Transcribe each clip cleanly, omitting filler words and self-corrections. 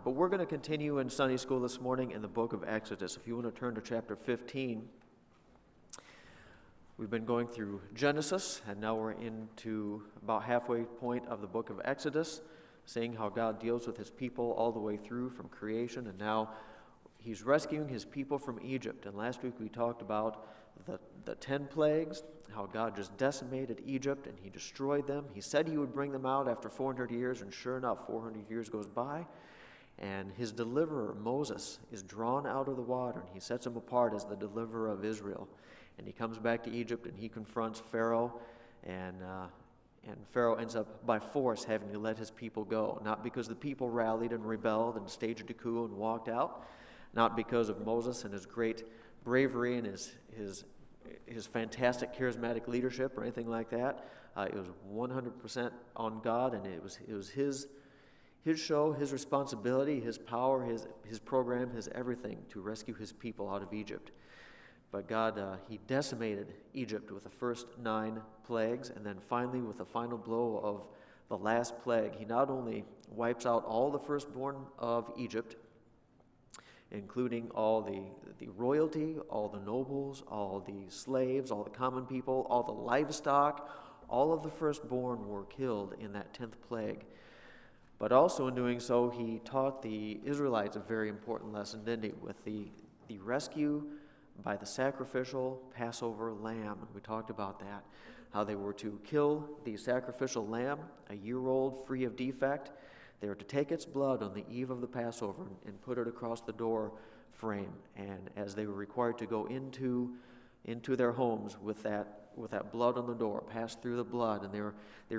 But we're going to continue in Sunday school this morning in the book of Exodus. If you want to turn to chapter 15, we've been going through Genesis, and now we're into about halfway point of the book of Exodus, seeing how God deals with his people all the way through from creation, and now he's rescuing his people from Egypt. And last week we talked about the 10 plagues, how God just decimated Egypt and he destroyed them. He said he would bring them out after 400 years, and sure enough, 400 years goes by, and his deliverer, Moses, is drawn out of the water, and he sets him apart as the deliverer of Israel. And he comes back to Egypt, and he confronts Pharaoh, and Pharaoh ends up by force having to let his people go, not because the people rallied and rebelled and staged a coup and walked out, not because of Moses and his great bravery and his fantastic charismatic leadership or anything like that. It was 100% on God, and it was his show, his responsibility, his power, his program, his everything to rescue his people out of Egypt. But God, he decimated Egypt with the first 9 plagues, and then finally with the final blow of the last plague, he not only wipes out all the firstborn of Egypt, including all the royalty, all the nobles, all the slaves, all the common people, all the livestock, all of the firstborn were killed in that 10th plague. But also in doing so, he taught the Israelites a very important lesson, didn't he, with the rescue by the sacrificial Passover lamb. And we talked about that, how they were to kill the sacrificial lamb, a year-old, free of defect. They were to take its blood on the eve of the Passover and put it across the door frame. And as they were required to go into their homes with that blood on the door, pass through the blood, and they were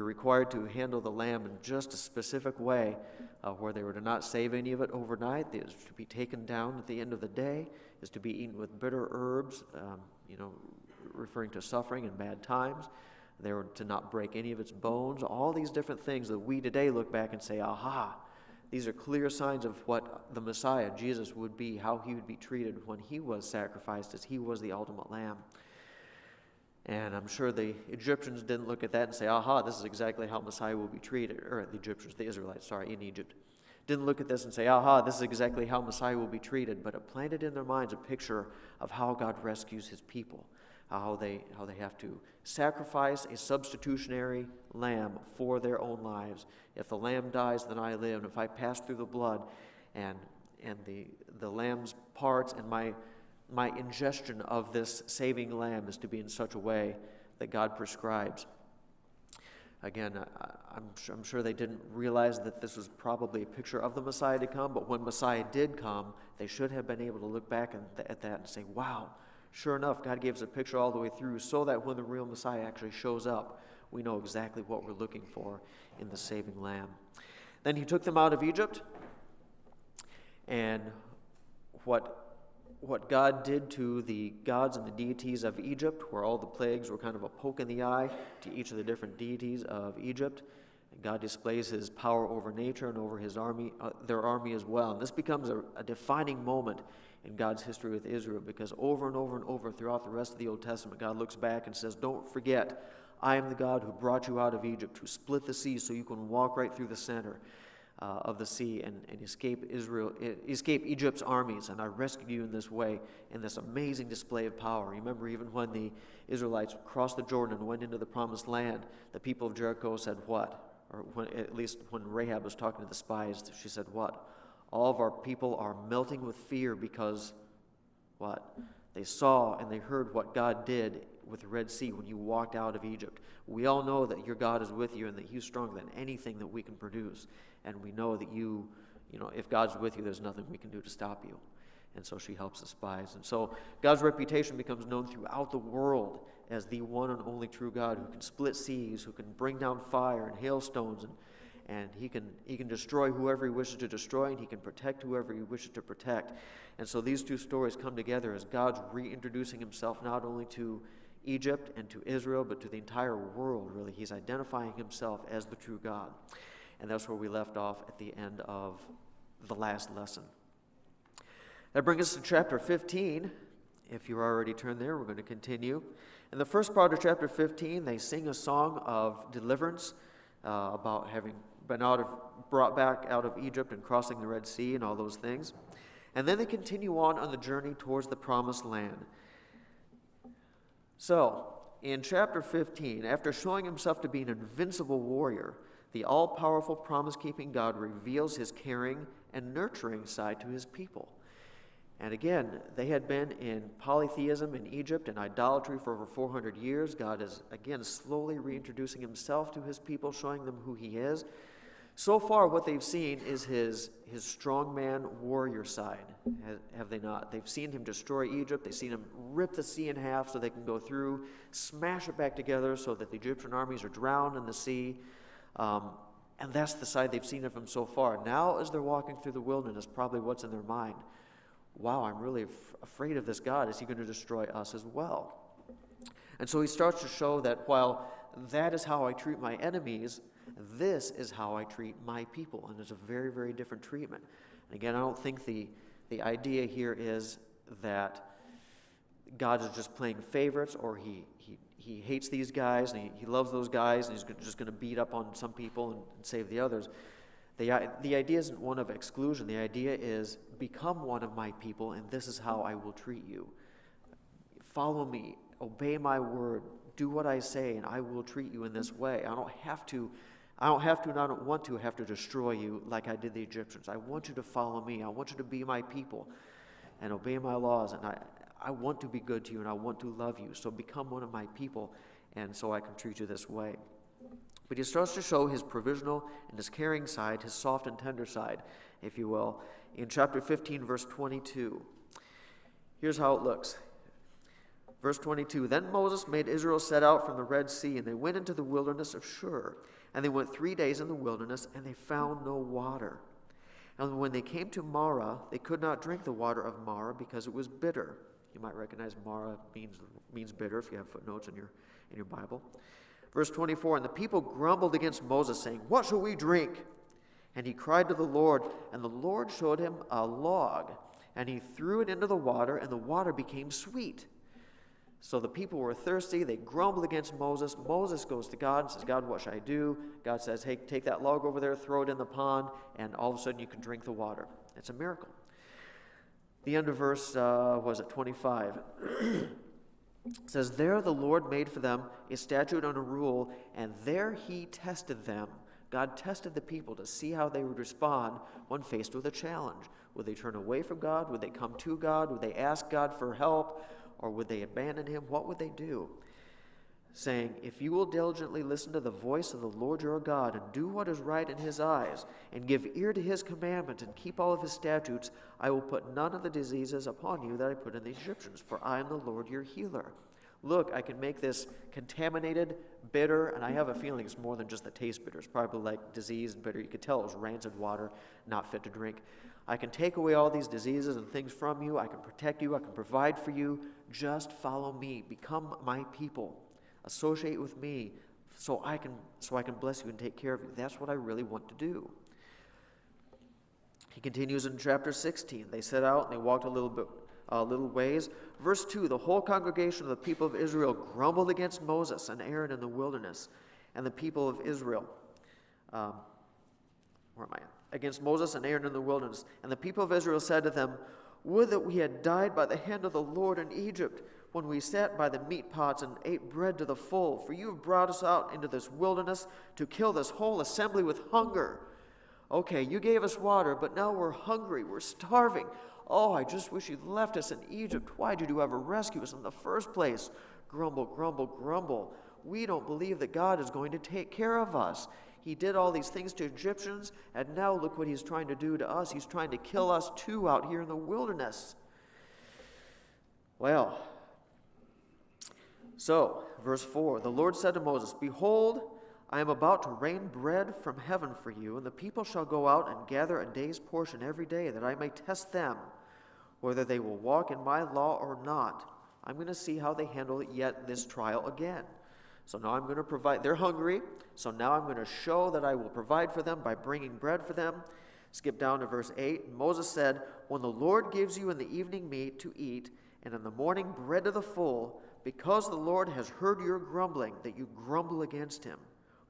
required to handle the lamb in just a specific way, where they were to not save any of it overnight. It was to be taken down at the end of the day, is to be eaten with bitter herbs, referring to suffering and bad times. They were to not break any of its bones. All these different things that we today look back and say, aha, these are clear signs of what the Messiah, Jesus, would be, how he would be treated when he was sacrificed, as he was the ultimate lamb. And I'm sure the Egyptians didn't look at that and say, aha, this is exactly how Messiah will be treated. Or the Egyptians, the Israelites, in Egypt. Didn't look at this and say, aha, this is exactly how Messiah will be treated. But it planted in their minds a picture of how God rescues his people. How they have to sacrifice a substitutionary lamb for their own lives. If the lamb dies, then I live. And if I pass through the blood and the lamb's parts and my ingestion of this saving lamb is to be in such a way that God prescribes. Again, I'm sure they didn't realize that this was probably a picture of the Messiah to come, but when Messiah did come, they should have been able to look back at that and say, wow, sure enough, God gave us a picture all the way through so that when the real Messiah actually shows up, we know exactly what we're looking for in the saving lamb. Then he took them out of Egypt, and what God did to the gods and the deities of Egypt, where all the plagues were kind of a poke in the eye to each of the different deities of Egypt. And God displays his power over nature and over his army, their army as well. And this becomes a defining moment in God's history with Israel, because over and over and over throughout the rest of the Old Testament, God looks back and says, don't forget, I am the God who brought you out of Egypt, who split the sea so you can walk right through the center of the sea and escape Egypt's armies, and I rescued you in this way, in this amazing display of power. Remember, even when the Israelites crossed the Jordan and went into the promised land, the people of Jericho said what? Or at least when Rahab was talking to the spies, she said what? All of our people are melting with fear because what? They saw and they heard what God did with the Red Sea when you walked out of Egypt. We all know that your God is with you and that he's stronger than anything that we can produce. And we know that you know, if God's with you, there's nothing we can do to stop you. And so she helps the spies. And so God's reputation becomes known throughout the world as the one and only true God who can split seas, who can bring down fire and hailstones, and he can destroy whoever he wishes to destroy, and he can protect whoever he wishes to protect. And so these two stories come together as God's reintroducing himself not only to Egypt and to Israel, but to the entire world, really. He's identifying himself as the true God. And that's where we left off at the end of the last lesson. That brings us to chapter 15. If you're already turned there, we're going to continue. In the first part of chapter 15, they sing a song of deliverance about having brought back out of Egypt and crossing the Red Sea and all those things. And then they continue on the journey towards the promised land. So, in chapter 15, after showing himself to be an invincible warrior, the all-powerful, promise-keeping God reveals his caring and nurturing side to his people. And again, they had been in polytheism in Egypt and idolatry for over 400 years. God is, again, slowly reintroducing himself to his people, showing them who he is. So far, what they've seen is his strongman warrior side, have they not? They've seen him destroy Egypt. They've seen him rip the sea in half so they can go through, smash it back together so that the Egyptian armies are drowned in the sea. And that's the side they've seen of him so far. Now, as they're walking through the wilderness, probably what's in their mind, wow, I'm really afraid of this God. Is he going to destroy us as well? And so he starts to show that while that is how I treat my enemies, this is how I treat my people. And it's a very, very different treatment. And again, I don't think the idea here is that God is just playing favorites, or he hates these guys and he loves those guys and he's just going to beat up on some people and save the others. The idea isn't one of exclusion. The idea is, become one of my people, and this is how I will treat you. Follow me, obey my word, do what I say, and I will treat you in this way. I don't have to, and I don't want to have to destroy you like I did the Egyptians. I want you to follow me. I want you to be my people and obey my laws, and I want to be good to you, and I want to love you. So become one of my people, and so I can treat you this way. But he starts to show his provisional and his caring side, his soft and tender side, if you will, in chapter 15, verse 22. Here's how it looks. Verse 22, Then Moses made Israel set out from the Red Sea, and they went into the wilderness of Shur. And they went 3 days in the wilderness, and they found no water. And when they came to Marah, they could not drink the water of Marah because it was bitter. You might recognize Marah means bitter if you have footnotes in your Bible. Verse 24, And the people grumbled against Moses, saying, What shall we drink? And he cried to the Lord, and the Lord showed him a log, and he threw it into the water, and the water became sweet. So the people were thirsty. They grumbled against Moses. Moses goes to God and says, God, what should I do? God says, hey, take that log over there, throw it in the pond, and all of a sudden you can drink the water. It's a miracle. The end of verse, 25. It says, There the Lord made for them a statute and a rule, and there he tested them. God tested the people to see how they would respond when faced with a challenge. Would they turn away from God? Would they come to God? Would they ask God for help? Or would they abandon him? What would they do? Saying, If you will diligently listen to the voice of the Lord your God, and do what is right in his eyes, and give ear to his commandments, and keep all of his statutes, I will put none of the diseases upon you that I put in the Egyptians, for I am the Lord your healer. Look, I can make this contaminated, bitter, and I have a feeling it's more than just the taste bitter. It's probably like disease and bitter. You could tell it was rancid water, not fit to drink. I can take away all these diseases and things from you. I can protect you. I can provide for you. Just follow me. Become my people. Associate with me so I can bless you and take care of you. That's what I really want to do. He continues in chapter 16. They set out and they walked a little ways. Verse 2, the whole congregation of the people of Israel grumbled against Moses and Aaron in the wilderness, and the people of Israel, against Moses and Aaron in the wilderness. And the people of Israel said to them, Would that we had died by the hand of the Lord in Egypt, when we sat by the meat pots and ate bread to the full. For you have brought us out into this wilderness to kill this whole assembly with hunger. Okay, you gave us water, but now we're hungry, we're starving. Oh, I just wish you'd left us in Egypt. Why did you ever rescue us in the first place? Grumble, grumble, grumble. We don't believe that God is going to take care of us. He did all these things to Egyptians, and now look what he's trying to do to us. He's trying to kill us too out here in the wilderness. Well, so, verse 4, the Lord said to Moses, Behold, I am about to rain bread from heaven for you, and the people shall go out and gather a day's portion every day, that I may test them, whether they will walk in my law or not. I'm going to see how they handle it yet this trial again. So now I'm going to provide. They're hungry, so now I'm going to show that I will provide for them by bringing bread for them. Skip down to verse 8. Moses said, When the Lord gives you in the evening meat to eat, and in the morning bread to the full, because the Lord has heard your grumbling, that you grumble against him.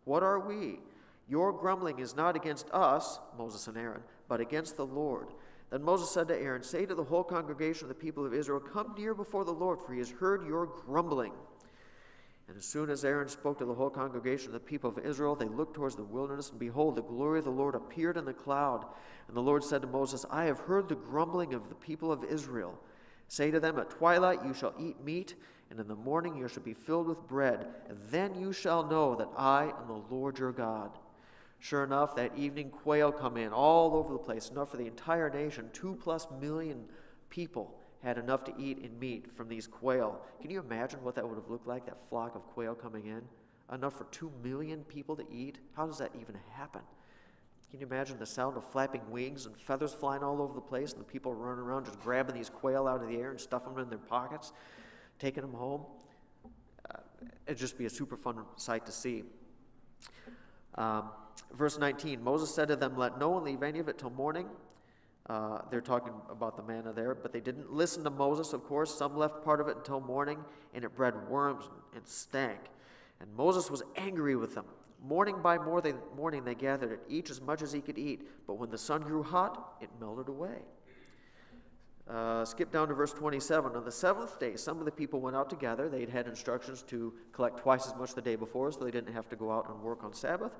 What are we? Your grumbling is not against us," Moses and Aaron, "but against the Lord." Then Moses said to Aaron, "Say to the whole congregation of the people of Israel, 'Come near before the Lord, for he has heard your grumbling.'" And as soon as Aaron spoke to the whole congregation of the people of Israel, they looked towards the wilderness, and behold, the glory of the Lord appeared in the cloud. And the Lord said to Moses, "I have heard the grumbling of the people of Israel. Say to them, at twilight you shall eat meat, and in the morning you shall be filled with bread, and then you shall know that I am the Lord your God." Sure enough, that evening quail come in all over the place, enough for the entire nation. 2+ million people had enough to eat in meat from these quail. Can you imagine what that would have looked like, that flock of quail coming in? Enough for 2 million people to eat? How does that even happen? Can you imagine the sound of flapping wings and feathers flying all over the place, and the people running around just grabbing these quail out of the air and stuffing them in their pockets, taking them home? It'd just be a super fun sight to see. Verse 19, Moses said to them, "Let no one leave any of it till morning." They're talking about the manna there, but they didn't listen to Moses, of course. Some left part of it until morning, and it bred worms and stank. And Moses was angry with them. Morning by morning they gathered it, each as much as he could eat. But when the sun grew hot, it melted away. Skip down to verse 27. On the seventh day, some of the people went out together. They'd had instructions to collect twice as much the day before, so they didn't have to go out and work on Sabbath.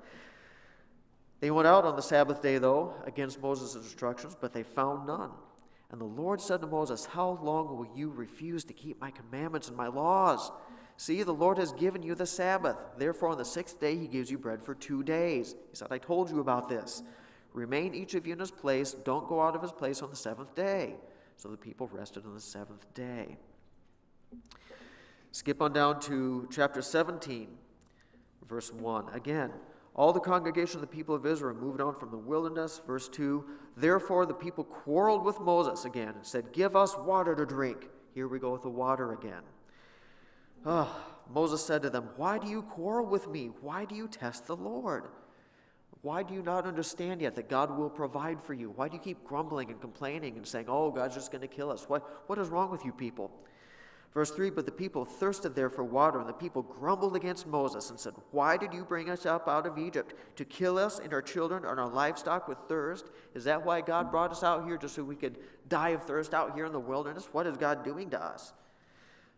They went out on the Sabbath day, though, against Moses' instructions, but they found none. And the Lord said to Moses, "How long will you refuse to keep my commandments and my laws? See, the Lord has given you the Sabbath. Therefore, on the 6th day, he gives you bread for 2 days. He said, I told you about this. Remain each of you in his place. Don't go out of his place on the 7th day. So the people rested on the 7th day. Skip on down to chapter 17, verse 1. Again, all the congregation of the people of Israel moved on from the wilderness. Verse 2, therefore the people quarreled with Moses again and said, "Give us water to drink." Here we go with the water again. Moses said to them, "Why do you quarrel with me? Why do you test the Lord? Why do you not understand yet that God will provide for you? Why do you keep grumbling and complaining and saying, oh, God's just going to kill us? What is wrong with you people?" Verse 3, but the people thirsted there for water, and the people grumbled against Moses and said, "Why did you bring us up out of Egypt? To kill us and our children and our livestock with thirst? Is that why God brought us out here, just so we could die of thirst out here in the wilderness? What is God doing to us?"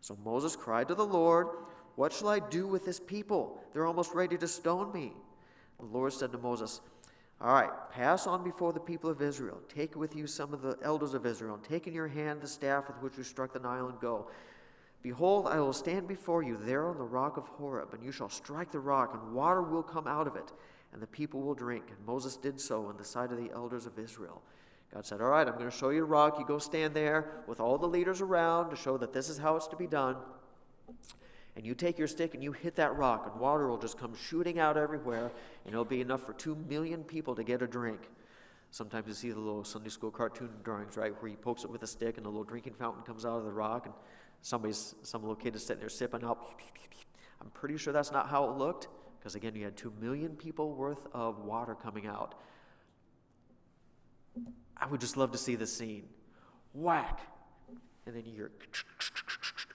So Moses cried to the Lord, "What shall I do with this people? They're almost ready to stone me." The Lord said to Moses, "All right, pass on before the people of Israel. Take with you some of the elders of Israel, and take in your hand the staff with which you struck the Nile, and go. Behold, I will stand before you there on the rock of Horeb, and you shall strike the rock, and water will come out of it, and the people will drink." And Moses did so in the sight of the elders of Israel. God said, "All right, I'm going to show you a rock. You go stand there with all the leaders around to show that this is how it's to be done. And you take your stick and you hit that rock, and water will just come shooting out everywhere, and it'll be enough for 2 million people to get a drink." Sometimes you see the little Sunday school cartoon drawings, right, where he pokes it with a stick and a little drinking fountain comes out of the rock, and some little kid is sitting there sipping out. I'm pretty sure that's not how it looked, because again, you had 2 million people worth of water coming out. I would just love to see this scene. Whack! And then you hear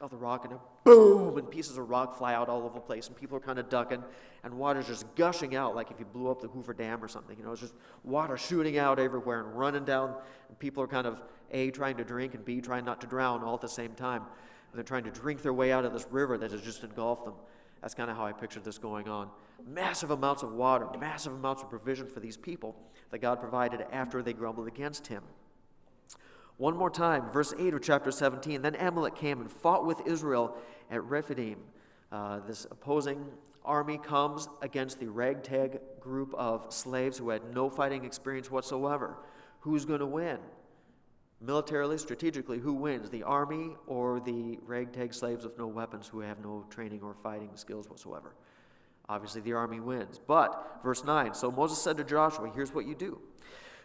of the rock, and a boom, and pieces of rock fly out all over the place, and people are kind of ducking, and water's just gushing out like if you blew up the Hoover Dam or something. It's just water shooting out everywhere and running down, and people are kind of A, trying to drink, and B, trying not to drown all at the same time. And they're trying to drink their way out of this river that has just engulfed them. That's kind of how I pictured this going on. Massive amounts of water, massive amounts of provision for these people that God provided after they grumbled against him. One more time, verse 8 of chapter 17. Then Amalek came and fought with Israel at Rephidim. This opposing army comes against the ragtag group of slaves who had no fighting experience whatsoever. Who's going to win? Militarily, strategically, who wins? The army or the ragtag slaves with no weapons who have no training or fighting skills whatsoever? Obviously, the army wins. But, verse 9, so Moses said to Joshua, here's what you do.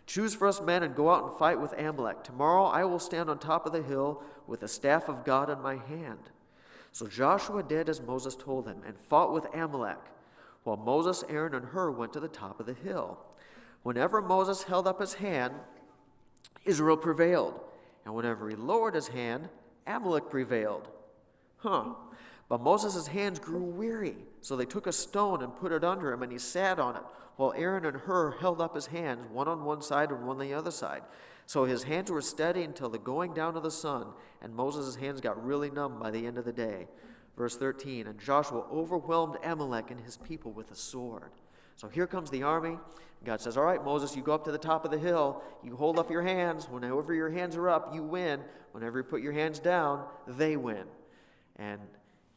Choose for us men and go out and fight with Amalek. Tomorrow I will stand on top of the hill with the staff of God in my hand. So Joshua did as Moses told him and fought with Amalek, while Moses, Aaron, and Hur went to the top of the hill. Whenever Moses held up his hand, Israel prevailed, and whenever he lowered his hand, Amalek prevailed. But Moses' hands grew weary, so they took a stone and put it under him, and he sat on it, while Aaron and Hur held up his hands, one on one side and one on the other side. So his hands were steady until the going down of the sun, and Moses' hands got really numb by the end of the day. Verse 13, and Joshua overwhelmed Amalek and his people with a sword. So here comes the army. God says, all right, Moses, you go up to the top of the hill. You hold up your hands. Whenever your hands are up, you win. Whenever you put your hands down, they win. And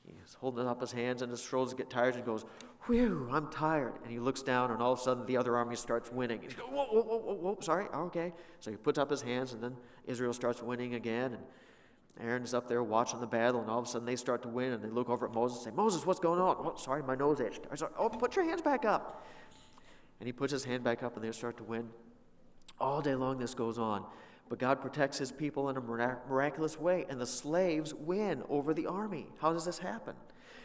he's holding up his hands, and his shoulders get tired, and he goes, whew, I'm tired. And he looks down, and all of a sudden the other army starts winning. And he goes, whoa, whoa, whoa, whoa, whoa, sorry, okay. So he puts up his hands, and then Israel starts winning again. And Aaron's up there watching the battle, and all of a sudden they start to win, and they look over at Moses and say, Moses, what's going on? Oh, sorry, my nose itched. Oh, put your hands back up. And he puts his hand back up, and they start to win. All day long this goes on. But God protects his people in a miraculous way, and the slaves win over the army. How does this happen?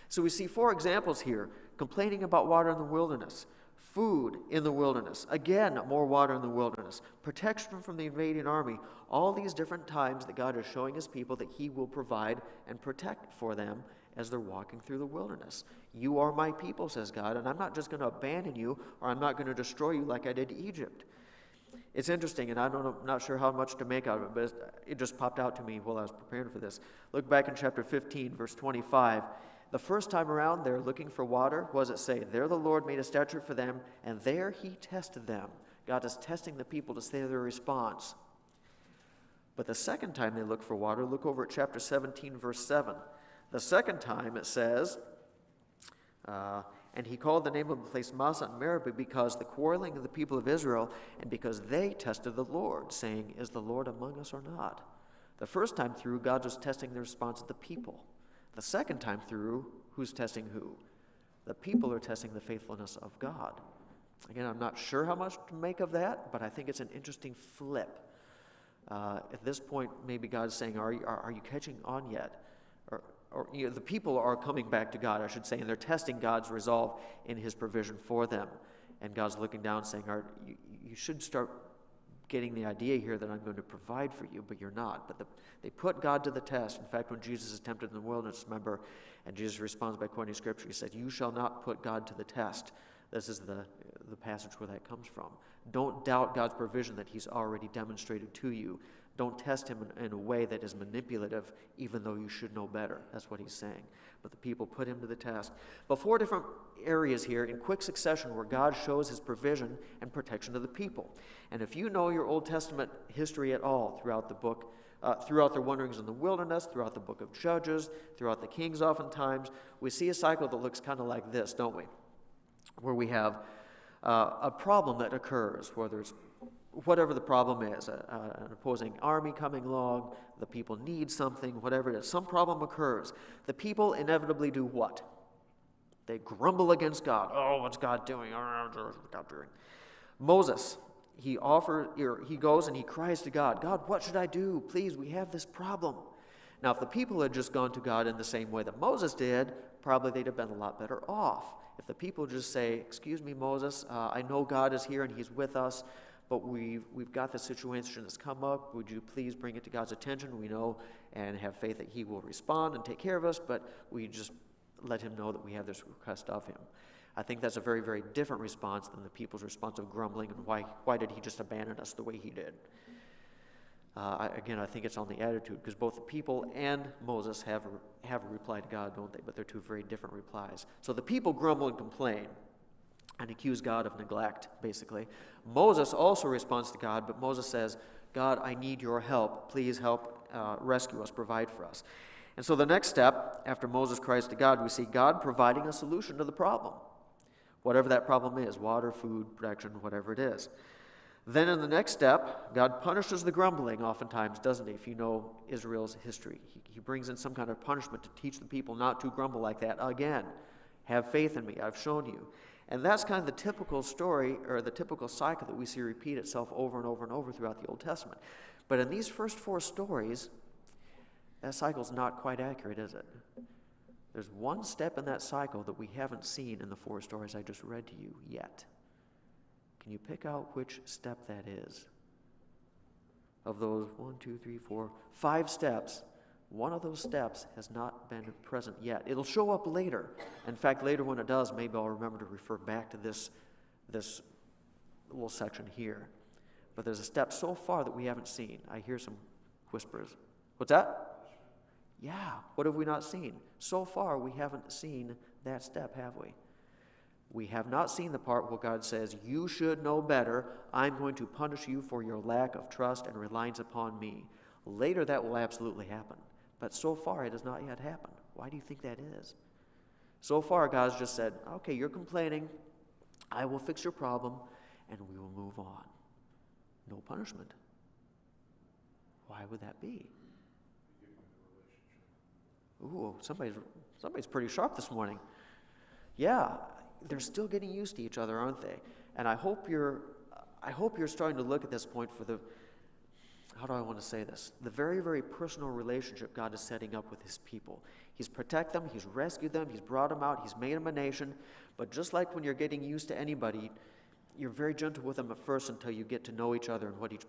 So we see 4 examples here: complaining about water in the wilderness, food in the wilderness, again, more water in the wilderness, protection from the invading army. All these different times that God is showing his people that he will provide and protect for them as they're walking through the wilderness. You are my people, says God, and I'm not just going to abandon you, or I'm not going to destroy you like I did Egypt. It's interesting, and I'm not sure how much to make out of it, but it just popped out to me while I was preparing for this. Look back in chapter 15, verse 25. The first time around, they're looking for water. What does it say? There the Lord made a statute for them, and there he tested them. God is testing the people to see their response. But the second time they look for water, look over at chapter 17, verse 7. The second time it says, and he called the name of the place Massah and Meribah because the quarreling of the people of Israel, and because they tested the Lord, saying, is the Lord among us or not? The first time through, God was testing the response of the people. The second time through, who's testing who? The people are testing the faithfulness of God. Again, I'm not sure how much to make of that, but I think it's an interesting flip. At this point, maybe God's saying, are you catching on yet? Or the people are coming back to God, I should say, and they're testing God's resolve in his provision for them. And God's looking down saying, you should start getting the idea here that I'm going to provide for you, but you're not. But they put God to the test. In fact, when Jesus is tempted in the wilderness, remember, and Jesus responds by quoting Scripture, he said, you shall not put God to the test. This is the passage where that comes from. Don't doubt God's provision that he's already demonstrated to you. Don't test him in a way that is manipulative, even though you should know better. That's what he's saying. But the people put him to the test. But 4 different areas here in quick succession where God shows his provision and protection to the people. And if you know your Old Testament history at all throughout the book, throughout their wanderings in the wilderness, throughout the book of Judges, throughout the Kings oftentimes, we see a cycle that looks kind of like this, don't we? Where we have a problem that occurs, where there's whatever the problem is, an opposing army coming along, the people need something, whatever it is, some problem occurs. The people inevitably do what? They grumble against God. Oh, what's God doing? Moses, he goes and he cries to God, God, what should I do? Please, we have this problem. Now, if the people had just gone to God in the same way that Moses did, probably they'd have been a lot better off. If the people just say, excuse me, Moses, I know God is here and he's with us, but we've got the situation that's come up. Would you please bring it to God's attention? We know and have faith that he will respond and take care of us, but we just let him know that we have this request of him. I think that's a very, very different response than the people's response of grumbling and why did he just abandon us the way he did? Again, I think it's on the attitude, because both the people and Moses have a reply to God, don't they? But they're 2 very different replies. So the people grumble and complain and accuse God of neglect, basically. Moses also responds to God, but Moses says, God, I need your help. Please help rescue us, provide for us. And so the next step, after Moses cries to God, we see God providing a solution to the problem. Whatever that problem is, water, food, protection, whatever it is. Then in the next step, God punishes the grumbling oftentimes, doesn't he? If you know Israel's history, he brings in some kind of punishment to teach the people not to grumble like that again. Have faith in me, I've shown you. And that's kind of the typical story, or the typical cycle that we see repeat itself over and over and over throughout the Old Testament. But in these first 4 stories, that cycle's not quite accurate, is it? There's one step in that cycle that we haven't seen in the 4 stories I just read to you yet. Can you pick out which step that is? Of those 1, 2, 3, 4, 5 steps, One of those steps has not been present yet. It'll show up later. In fact, later when it does, maybe I'll remember to refer back to this little section here. But there's a step so far that we haven't seen. I hear some whispers. What's that? Yeah, what have we not seen? So far, we haven't seen that step, have we? We have not seen the part where God says, you should know better. I'm going to punish you for your lack of trust and reliance upon me. Later, that will absolutely happen. But so far, it has not yet happened. Why do you think that is? So far, God's just said, okay, you're complaining. I will fix your problem, and we will move on. No punishment. Why would that be? Ooh, somebody's pretty sharp this morning. Yeah, they're still getting used to each other, aren't they? And I hope you're starting to look at this point for the, how do I want to say this? The very, very personal relationship God is setting up with his people. He's protected them, he's rescued them, he's brought them out, he's made them a nation. But just like when you're getting used to anybody, you're very gentle with them at first until you get to know each other and what each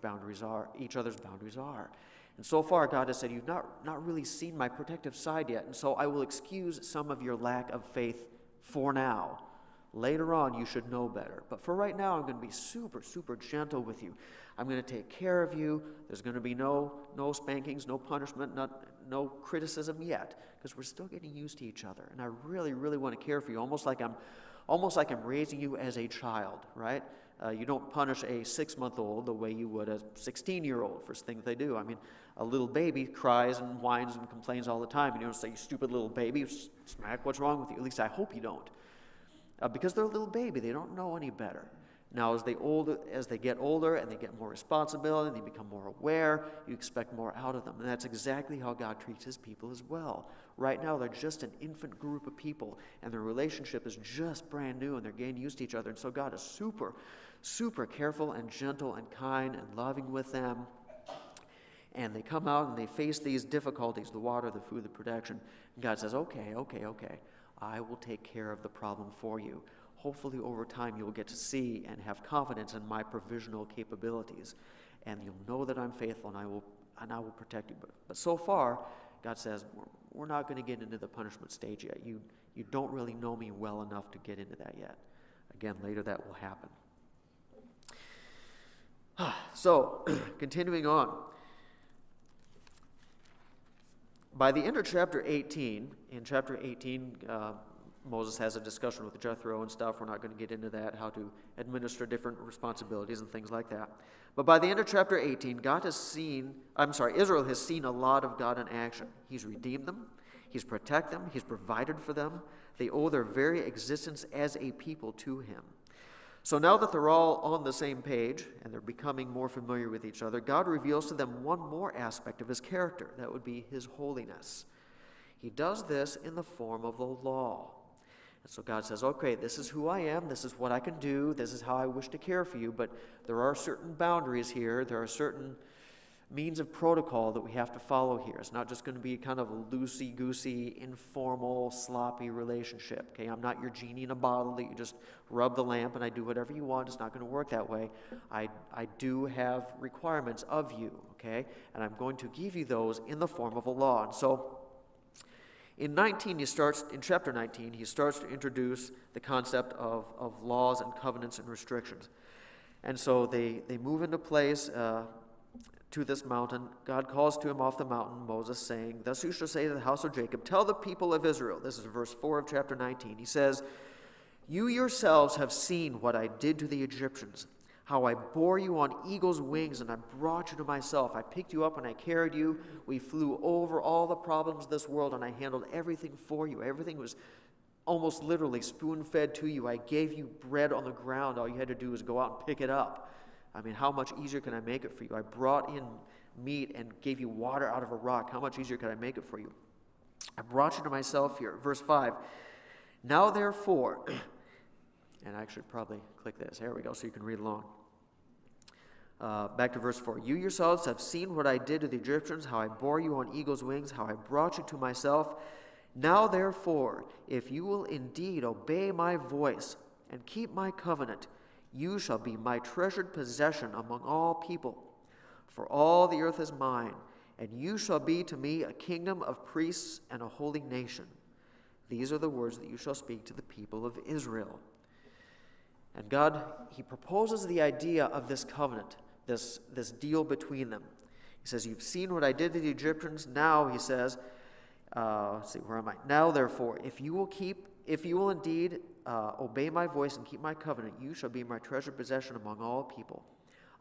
other's boundaries are. And so far, God has said, you've not really seen my protective side yet, and so I will excuse some of your lack of faith for now. Later on, you should know better. But for right now, I'm going to be super, super gentle with you. I'm going to take care of you. There's going to be no spankings, no punishment, no criticism yet, because we're still getting used to each other. And I really, really want to care for you, almost like I'm raising you as a child, right? You don't punish a 6-month-old the way you would a 16-year-old for things they do. I mean, a little baby cries and whines and complains all the time, and you don't say, you stupid little baby, smack, what's wrong with you? At least I hope you don't. Because they're a little baby, they don't know any better. Now, as they get older and they get more responsibility and they become more aware, you expect more out of them. And that's exactly how God treats his people as well. Right now, they're just an infant group of people, and their relationship is just brand new, and they're getting used to each other. And so God is super, super careful and gentle and kind and loving with them. And they come out and they face these difficulties, the water, the food, the protection. And God says, okay. I will take care of the problem for you. Hopefully over time you'll get to see and have confidence in my provisional capabilities. And you'll know that I'm faithful and I will protect you. But so far, God says, we're not going to get into the punishment stage yet. You don't really know me well enough to get into that yet. Again, later that will happen. So, continuing on. By the end of chapter 18, Moses has a discussion with Jethro and stuff. We're not going to get into that, how to administer different responsibilities and things like that. But by the end of chapter 18, Israel has seen a lot of God in action. He's redeemed them. He's protected them. He's provided for them. They owe their very existence as a people to him. So now that they're all on the same page and they're becoming more familiar with each other, God reveals to them one more aspect of his character. That would be his holiness. He does this in the form of the law. And so God says, okay, this is who I am. This is what I can do. This is how I wish to care for you. But there are certain boundaries here. There are certain means of protocol that we have to follow here. It's not just going to be kind of a loosey-goosey, informal, sloppy relationship. Okay, I'm not your genie in a bottle that you just rub the lamp and I do whatever you want. It's not going to work that way. I do have requirements of you, okay? And I'm going to give you those in the form of a law. And so in chapter 19, he starts to introduce the concept of laws and covenants and restrictions. And so they move into place to this mountain. God calls to him off the mountain, Moses, saying, thus you shall say to the house of Jacob, tell the people of Israel, this is verse 4 of chapter 19, he says, you yourselves have seen what I did to the Egyptians, how I bore you on eagle's wings and I brought you to myself. I picked you up and I carried you. We flew over all the problems of this world and I handled everything for you. Everything was almost literally spoon-fed to you. I gave you bread on the ground. All you had to do was go out and pick it up. I mean, how much easier can I make it for you? I brought in meat and gave you water out of a rock. How much easier can I make it for you? I brought you to myself here. Verse 5. Now therefore, and I should probably click this. There we go, so you can read along. Back to verse 4. You yourselves have seen what I did to the Egyptians, how I bore you on eagle's wings, how I brought you to myself. Now therefore, if you will indeed obey my voice and keep my covenant, you shall be my treasured possession among all people. For all the earth is mine, and you shall be to me a kingdom of priests and a holy nation. These are the words that you shall speak to the people of Israel. And God, he proposes the idea of this covenant, this deal between them. He says, you've seen what I did to the Egyptians. Now, he says, let's see, where am I? Now, therefore, if you will indeed obey my voice and keep my covenant, you shall be my treasured possession among all people.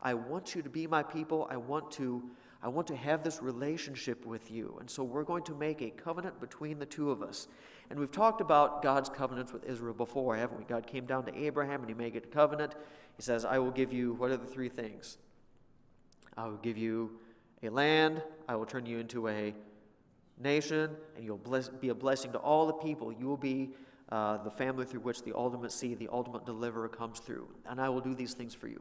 I want you to be my people. I want to have this relationship with you. And so we're going to make a covenant between the two of us. And we've talked about God's covenants with Israel before, haven't we? God came down to Abraham and he made a covenant. He says, I will give you, what are the three things? I will give you a land, I will turn you into a nation, and you'll be a blessing to all the people. You will be the family through which the ultimate seed, the ultimate deliverer comes through. And I will do these things for you.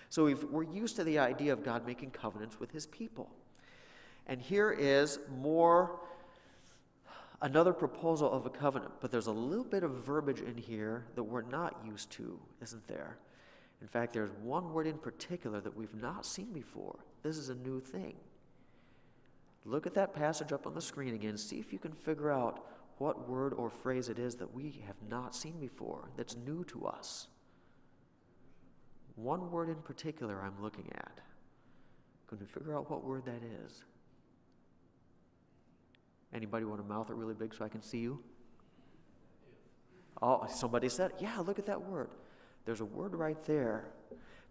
So we're used to the idea of God making covenants with his people. And here is another proposal of a covenant, but there's a little bit of verbiage in here that we're not used to, isn't there? In fact, there's one word in particular that we've not seen before. This is a new thing. Look at that passage up on the screen again. See if you can figure out what word or phrase it is that we have not seen before, that's new to us. One word in particular I'm looking at. Can you figure out what word that is? Anybody want to mouth it really big so I can see you? Oh, somebody said, yeah, look at that word. There's a word right there.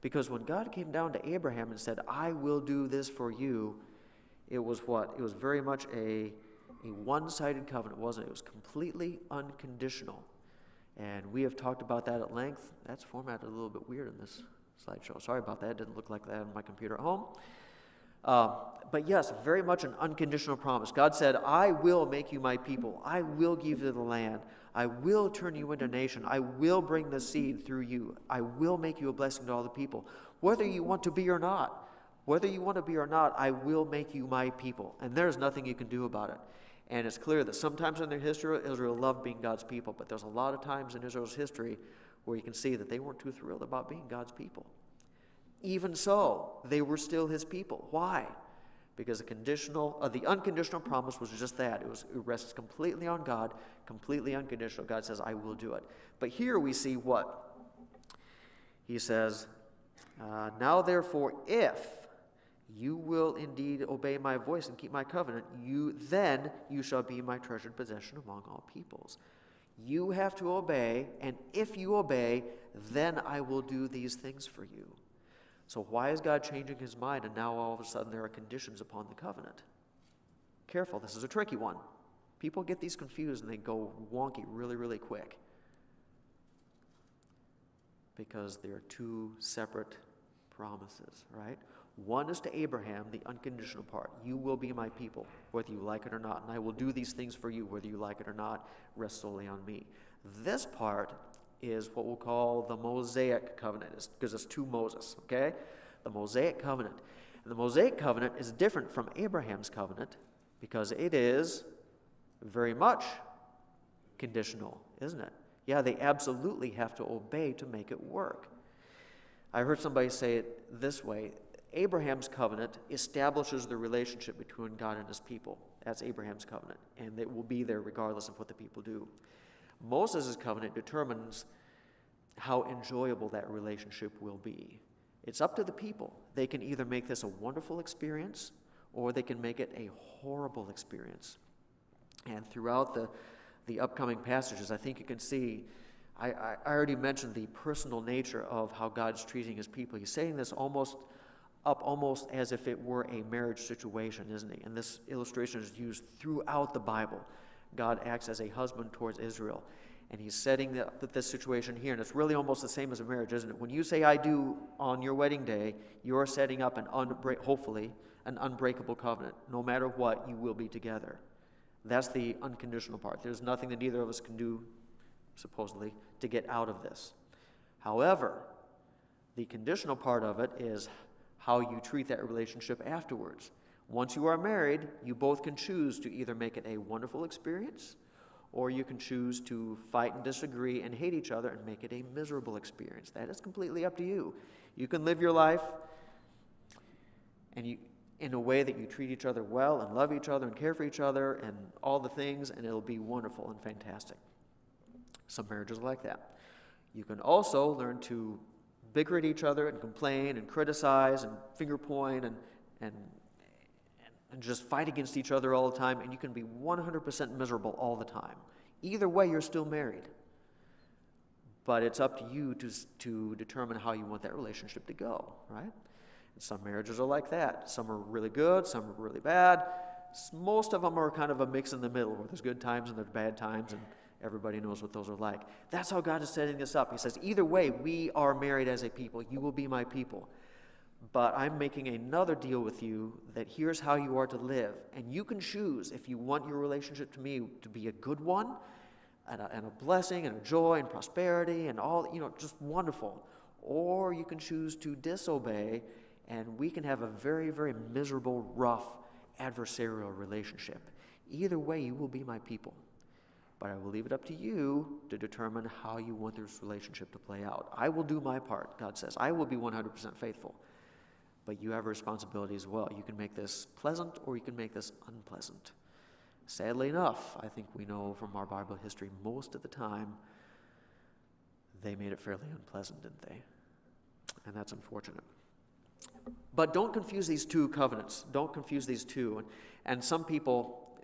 Because when God came down to Abraham and said, I will do this for you, it was what? It was very much a one-sided covenant, wasn't it? It was completely unconditional. And we have talked about that at length. That's formatted a little bit weird in this slideshow. Sorry about that. It didn't look like that on my computer at home. But yes, very much an unconditional promise. God said, I will make you my people. I will give you the land. I will turn you into a nation. I will bring the seed through you. I will make you a blessing to all the people. Whether you want to be or not, I will make you my people. And there's nothing you can do about it. And it's clear that sometimes in their history, Israel loved being God's people. But there's a lot of times in Israel's history where you can see that they weren't too thrilled about being God's people. Even so, they were still his people. Why? Because the unconditional promise was just that. It rests completely on God, completely unconditional. God says, I will do it. But here we see what? He says, now therefore, if you will indeed obey my voice and keep my covenant, then you shall be my treasured possession among all peoples. You have to obey, and if you obey, then I will do these things for you. So why is God changing his mind, and now all of a sudden there are conditions upon the covenant? Careful, this is a tricky one. People get these confused and they go wonky really, really quick. Because they are two separate promises, right? One is to Abraham, the unconditional part. You will be my people, whether you like it or not. And I will do these things for you, whether you like it or not. Rest solely on me. This part is what we'll call the Mosaic covenant, because it's to Moses, okay? The Mosaic covenant. And the Mosaic covenant is different from Abraham's covenant because it is very much conditional, isn't it? Yeah, they absolutely have to obey to make it work. I heard somebody say it this way. Abraham's covenant establishes the relationship between God and his people. That's Abraham's covenant, and it will be there regardless of what the people do. Moses' covenant determines how enjoyable that relationship will be. It's up to the people. They can either make this a wonderful experience or they can make it a horrible experience. And throughout the upcoming passages, I think you can see, I already mentioned the personal nature of how God's treating his people. He's saying this almost as if it were a marriage situation, isn't he? And this illustration is used throughout the Bible. God acts as a husband towards Israel. And he's setting up this situation here. And it's really almost the same as a marriage, isn't it? When you say I do on your wedding day, you're setting up hopefully an unbreakable covenant. No matter what, you will be together. That's the unconditional part. There's nothing that either of us can do, supposedly, to get out of this. However, the conditional part of it is how you treat that relationship afterwards. Once you are married, you both can choose to either make it a wonderful experience, or you can choose to fight and disagree and hate each other and make it a miserable experience. That is completely up to you. You can live your life, and in a way that you treat each other well and love each other and care for each other and all the things, and it'll be wonderful and fantastic. Some marriages are like that. You can also learn to bicker at each other and complain and criticize and finger point and just fight against each other all the time, and you can be 100% miserable all the time. Either way, you're still married. But it's up to you to determine how you want that relationship to go, right? And some marriages are like that. Some are really good, some are really bad. Most of them are kind of a mix in the middle, where there's good times and there's bad times, and everybody knows what those are like. That's how God is setting this up. He says, either way, we are married as a people. You will be my people. But I'm making another deal with you that here's how you are to live. And you can choose if you want your relationship to me to be a good one, and a blessing and a joy and prosperity and all, just wonderful. Or you can choose to disobey, and we can have a very, very miserable, rough, adversarial relationship. Either way, you will be my people. But I will leave it up to you to determine how you want this relationship to play out. I will do my part, God says. I will be 100% faithful. But you have a responsibility as well. You can make this pleasant or you can make this unpleasant. Sadly enough, I think we know from our Bible history, most of the time, they made it fairly unpleasant, didn't they? And that's unfortunate. But don't confuse these two covenants. Don't confuse these two. And some people,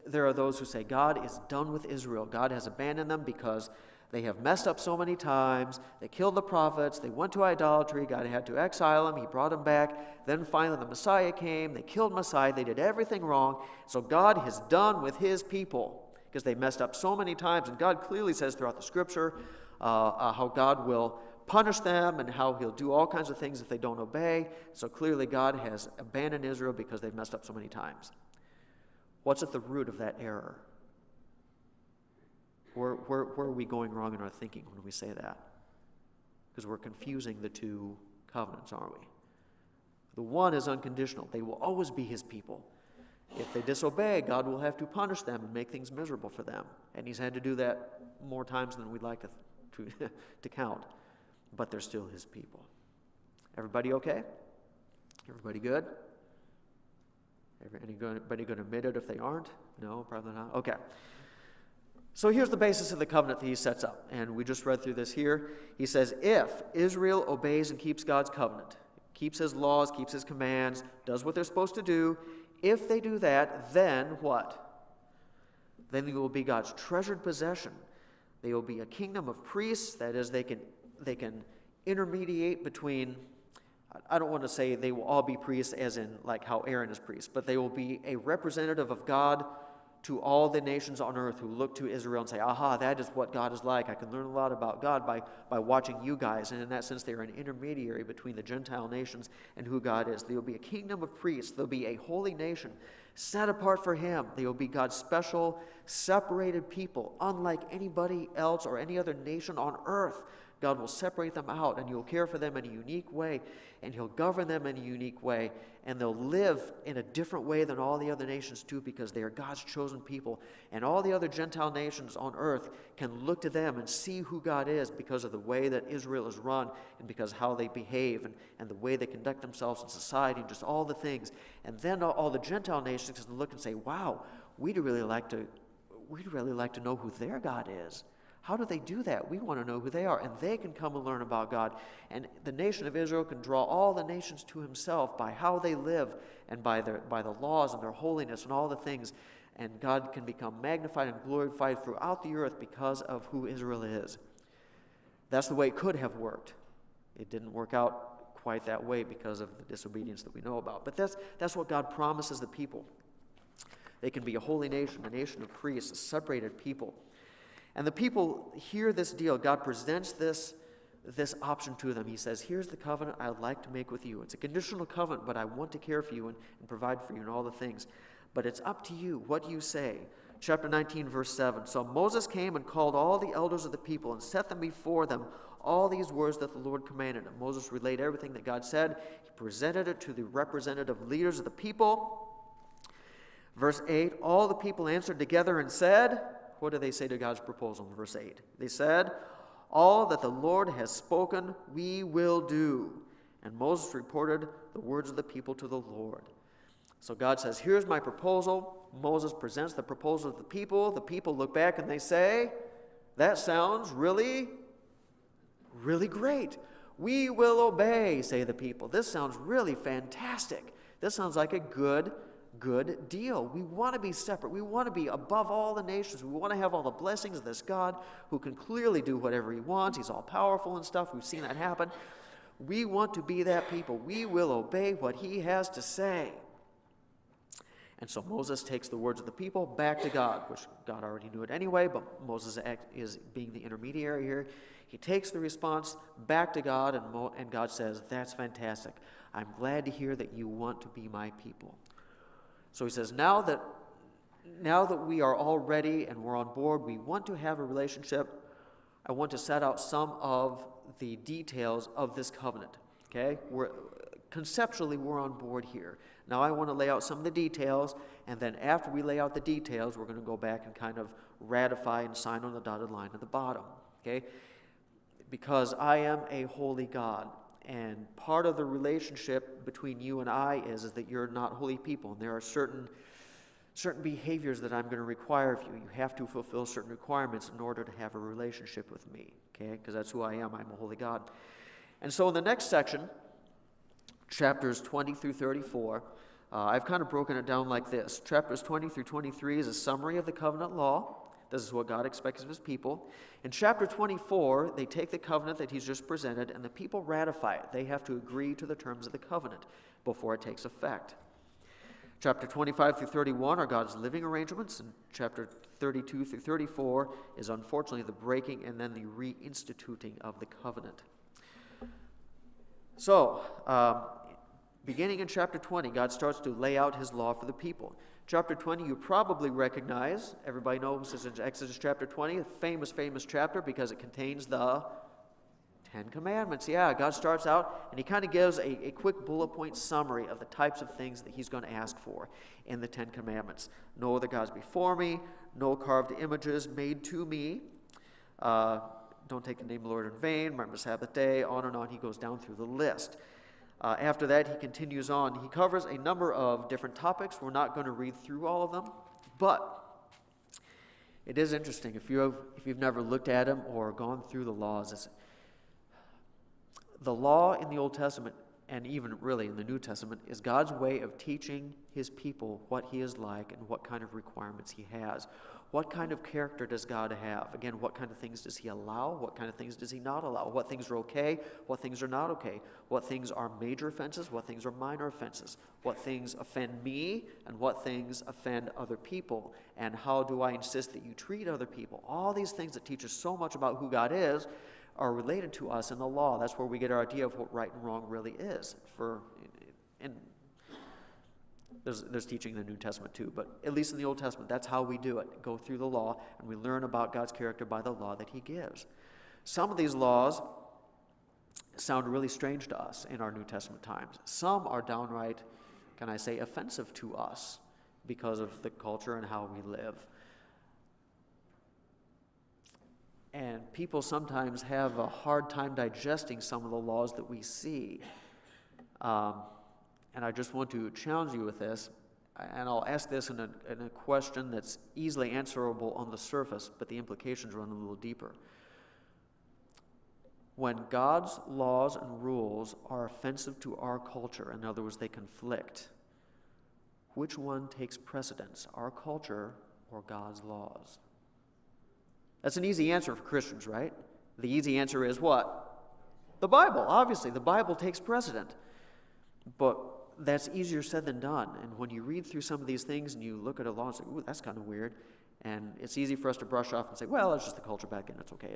there are those who say, God is done with Israel. God has abandoned them because they have messed up so many times. They killed the prophets. They went to idolatry. God had to exile them. He brought them back. Then finally the Messiah came. They killed Messiah. They did everything wrong. So God is done with his people because they messed up so many times. And God clearly says throughout the scripture how God will punish them and how he'll do all kinds of things if they don't obey. So clearly God has abandoned Israel because they've messed up so many times. What's at the root of that error? Where are we going wrong in our thinking when we say that? Because we're confusing the two covenants, aren't we? The one is unconditional. They will always be his people. If they disobey, God will have to punish them and make things miserable for them. And he's had to do that more times than we'd like to count. But they're still his people. Everybody okay? Everybody good? Anybody going to admit it if they aren't? No, probably not. Okay. So here's the basis of the covenant that he sets up. And we just read through this here. He says, if Israel obeys and keeps God's covenant, keeps his laws, keeps his commands, does what they're supposed to do, if they do that, then what? Then they will be God's treasured possession. They will be a kingdom of priests. That is, they can intermediate between, I don't want to say they will all be priests as in like how Aaron is priest, but they will be a representative of God to all the nations on earth who look to Israel and say, aha, that is what God is like. I can learn a lot about God by watching you guys. And in that sense, they are an intermediary between the Gentile nations and who God is. They will be a kingdom of priests. They'll be a holy nation set apart for him. They will be God's special, separated people, unlike anybody else or any other nation on earth. God will separate them out, and he'll care for them in a unique way, and he'll govern them in a unique way, and they'll live in a different way than all the other nations do because they are God's chosen people. And all the other Gentile nations on earth can look to them and see who God is because of the way that Israel is run and because how they behave and the way they conduct themselves in society and just all the things. And then all the Gentile nations can look and say, wow, we'd really like to know who their God is. How do they do that? We want to know who they are. And they can come and learn about God. And the nation of Israel can draw all the nations to himself by how they live and by the laws and their holiness and all the things. And God can become magnified and glorified throughout the earth because of who Israel is. That's the way it could have worked. It didn't work out quite that way because of the disobedience that we know about. But that's what God promises the people. They can be a holy nation, a nation of priests, a separated people. And the people hear this deal. God presents this option to them. He says, here's the covenant I would like to make with you. It's a conditional covenant, but I want to care for you and provide for you and all the things. But it's up to you. What do you say? Chapter 19, verse 7. So Moses came and called all the elders of the people and set them before them all these words that the Lord commanded. And Moses relayed everything that God said. He presented it to the representative leaders of the people. Verse 8, all the people answered together and said, what do they say to God's proposal in verse 8? They said, all that the Lord has spoken, we will do. And Moses reported the words of the people to the Lord. So God says, here's my proposal. Moses presents the proposal to the people. The people look back and they say, that sounds really, really great. We will obey, say the people. This sounds really fantastic. This sounds like a good deal. We want to be separate. We want to be above all the nations. We want to have all the blessings of this God who can clearly do whatever he wants. He's all powerful and stuff. We've seen that happen. We want to be that people. We will obey what he has to say. And so Moses takes the words of the people back to God, which God already knew it anyway, but Moses is being the intermediary here. He takes the response back to God, and God says, that's fantastic. I'm glad to hear that you want to be my people. So he says, now that we are all ready and we're on board, we want to have a relationship. I want to set out some of the details of this covenant. Okay? Conceptually, we're on board here. Now I want to lay out some of the details, and then after we lay out the details, we're going to go back and kind of ratify and sign on the dotted line at the bottom. Okay? Because I am a holy God, and part of the relationship between you and I is that you're not holy people, and there are certain behaviors that I'm going to require of you. You have to fulfill certain requirements in order to have a relationship with me. Okay? Because that's who I am. I'm a holy God. And so in the next section, chapters 20 through 34, I've kind of broken it down like this. Chapters 20 through 23 is a summary of the covenant law. This is what God expects of his people. In chapter 24, they take the covenant that he's just presented, and the people ratify it. They have to agree to the terms of the covenant before it takes effect. Chapter 25 through 31 are God's living arrangements, and chapter 32 through 34 is unfortunately the breaking and then the reinstituting of the covenant. So, beginning in chapter 20, God starts to lay out his law for the people. Chapter 20, you probably recognize, everybody knows this is Exodus chapter 20, a famous chapter because it contains the 10 Commandments. Yeah, God starts out and he kind of gives a quick bullet point summary of the types of things that he's going to ask for in the 10 Commandments. No other gods before me, no carved images made to me, don't take the name of the Lord in vain, remember the Sabbath day, on and on. He goes down through the list. After that, he continues on. He covers a number of different topics. We're not going to read through all of them, but it is interesting. If you've never looked at them or gone through the laws, the law in the Old Testament, and even really in the New Testament, is God's way of teaching his people what he is like and what kind of requirements he has. What kind of character does God have? Again, what kind of things does he allow? What kind of things does he not allow? What things are okay? What things are not okay? What things are major offenses? What things are minor offenses? What things offend me? And what things offend other people? And how do I insist that you treat other people? All these things that teach us so much about who God is are related to us in the law. That's where we get our idea of what right and wrong really is. There's teaching in the New Testament too, but at least in the Old Testament, that's how we do it. Go through the law, and we learn about God's character by the law that he gives. Some of these laws sound really strange to us in our New Testament times. Some are downright, can I say, offensive to us because of the culture and how we live. And people sometimes have a hard time digesting some of the laws that we see. And I just want to challenge you with this, and I'll ask this in a question that's easily answerable on the surface, but the implications run a little deeper. When God's laws and rules are offensive to our culture, in other words, they conflict, which one takes precedence, our culture or God's laws? That's an easy answer for Christians, right? The easy answer is what? The Bible, obviously. The Bible takes precedent. But that's easier said than done. And when you read through some of these things and you look at a law and say, ooh, that's kind of weird. And it's easy for us to brush off and say, well, it's just the culture back then. It's okay.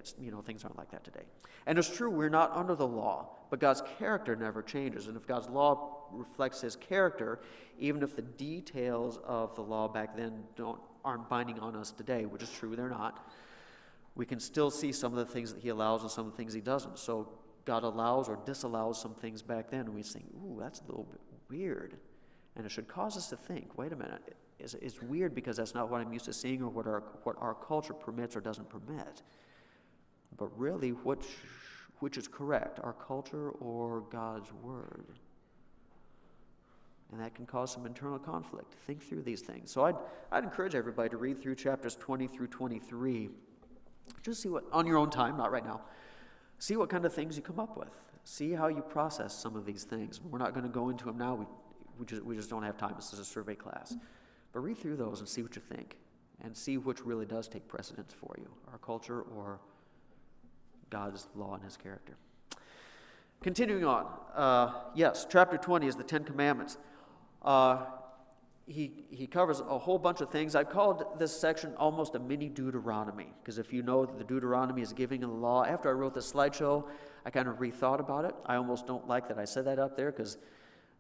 Things aren't like that today. And it's true, we're not under the law. But God's character never changes. And if God's law reflects his character, even if the details of the law back then aren't binding on us today, which is true, they're not, we can still see some of the things that he allows and some of the things he doesn't. So God allows or disallows some things back then, and we think, ooh, that's a little bit weird. And it should cause us to think, wait a minute, it's weird because that's not what I'm used to seeing or what our culture permits or doesn't permit. But really, which is correct, our culture or God's word? and that can cause some internal conflict. Think through these things. So I'd encourage everybody to read through chapters 20 through 23. Just see what, on your own time, not right now, see what kind of things you come up with. See how you process some of these things. We're not going to go into them now. We just don't have time. This is a survey class. But read through those and see what you think, and see which really does take precedence for you, our culture or God's law and his character. Continuing on, yes, chapter 20 is the Ten Commandments. He covers a whole bunch of things. I called this section almost a mini Deuteronomy, because if you know that the Deuteronomy is giving of the law, after I wrote this slideshow, I kind of rethought about it. I almost don't like that I said that up there, because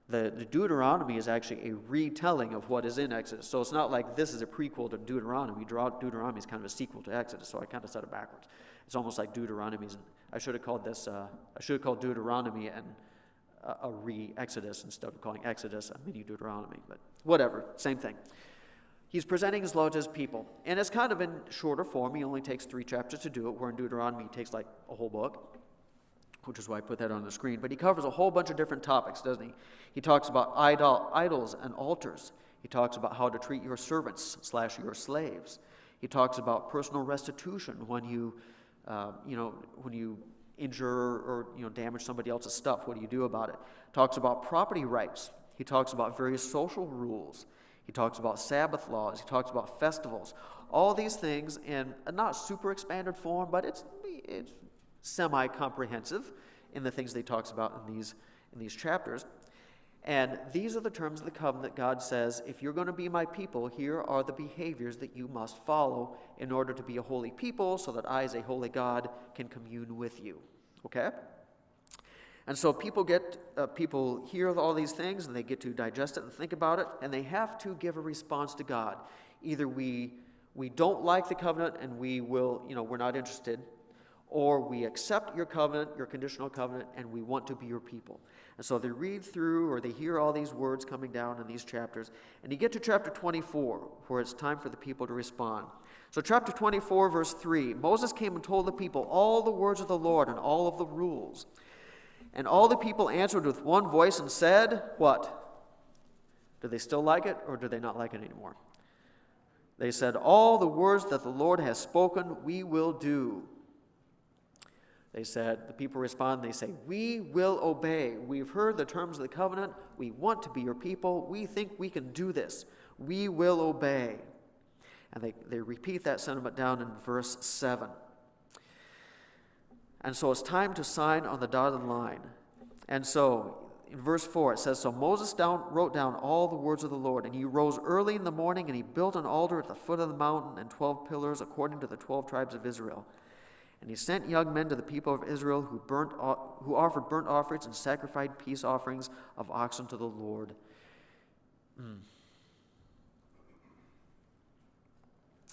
the Deuteronomy is actually a retelling of what is in Exodus. So it's not like this is a prequel to Deuteronomy. Deuteronomy is kind of a sequel to Exodus, so I kind of said it backwards. It's almost like Deuteronomy. I should have called Deuteronomy and a re-Exodus instead of calling Exodus a mini Deuteronomy. But whatever, same thing. He's presenting his law to his people. And it's kind of in shorter form. He only takes 3 chapters to do it, where in Deuteronomy he takes like a whole book, which is why I put that on the screen. But he covers a whole bunch of different topics, doesn't he? He talks about idols and altars. He talks about how to treat your servants / your slaves. He talks about personal restitution when you injure or damage somebody else's stuff. What do you do about it? Talks about property rights. He talks about various social rules. He talks about Sabbath laws. He talks about festivals. All these things in a not super expanded form, but it's semi-comprehensive in the things that he talks about in these chapters. And these are the terms of the covenant. God says, if you're going to be my people, here are the behaviors that you must follow in order to be a holy people, so that I, as a holy God, can commune with you. Okay? And so people hear all these things, and they get to digest it and think about it, and they have to give a response to God. Either we don't like the covenant and we're not interested, or we accept your covenant, your conditional covenant, and we want to be your people. And so they read through, or they hear all these words coming down in these chapters, and you get to chapter 24, where it's time for the people to respond. So chapter 24, verse 3, Moses came and told the people all the words of the Lord and all of the rules. And all the people answered with one voice and said, what? Do they still like it, or do they not like it anymore? They said, all the words that the Lord has spoken, we will do. They said, the people respond, they say, we will obey. We've heard the terms of the covenant. We want to be your people. We think we can do this. We will obey. And they repeat that sentiment down in verse 7. And so it's time to sign on the dotted line. And so in verse 4 it says, so Moses wrote down all the words of the Lord, and he rose early in the morning, and he built an altar at the foot of the mountain and 12 pillars according to the 12 tribes of Israel. And he sent young men to the people of Israel who offered burnt offerings and sacrificed peace offerings of oxen to the Lord.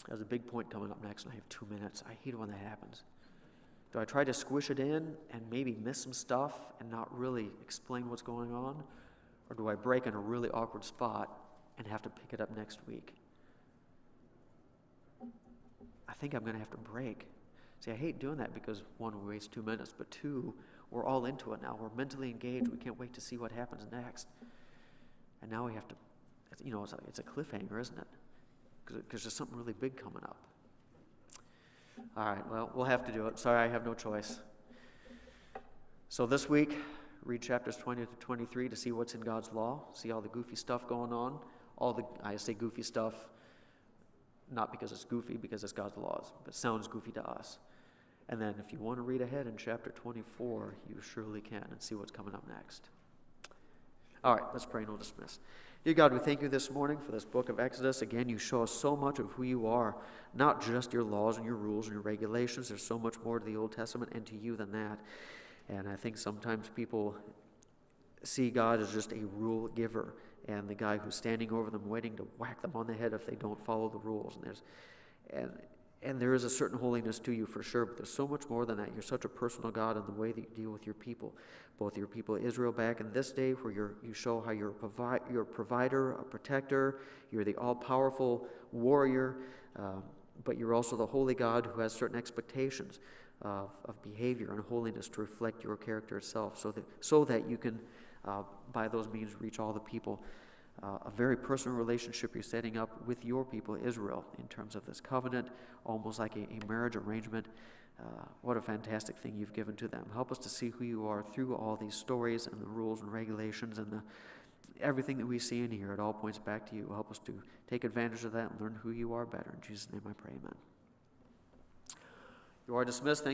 There's a big point coming up next, and I have 2 minutes. I hate it when that happens. Do I try to squish it in and maybe miss some stuff and not really explain what's going on? Or do I break in a really awkward spot and have to pick it up next week? I think I'm going to have to break. See, I hate doing that because, 1, we waste 2 minutes, but 2, we're all into it now. We're mentally engaged. We can't wait to see what happens next. And now we have to, it's a cliffhanger, isn't it? Because there's something really big coming up. All right, well, we'll have to do it. Sorry, I have no choice. So this week, read chapters 20 to 23 to see what's in God's law, see all the goofy stuff going on. I say goofy stuff, not because it's goofy, because it's God's laws, but it sounds goofy to us. And then if you want to read ahead in chapter 24, you surely can, and see what's coming up next. All right, let's pray and we'll dismiss. Dear God, we thank you this morning for this book of Exodus. Again, you show us so much of who you are, not just your laws and your rules and your regulations. There's so much more to the Old Testament and to you than that. And I think sometimes people see God as just a rule giver and the guy who's standing over them waiting to whack them on the head if they don't follow the rules. And there is a certain holiness to you for sure, but there's so much more than that. You're such a personal God in the way that you deal with your people, both your people Israel back in this day, where you show how you're a provider, a protector, you're the all-powerful warrior, but you're also the holy God who has certain expectations of behavior and holiness to reflect your character itself, so that you can, by those means, reach all the people a very personal relationship you're setting up with your people, Israel, in terms of this covenant, almost like a marriage arrangement. What a fantastic thing you've given to them. Help us to see who you are through all these stories and the rules and regulations and everything that we see in here. It all points back to you. Help us to take advantage of that and learn who you are better. In Jesus' name I pray, amen. You are dismissed. Thank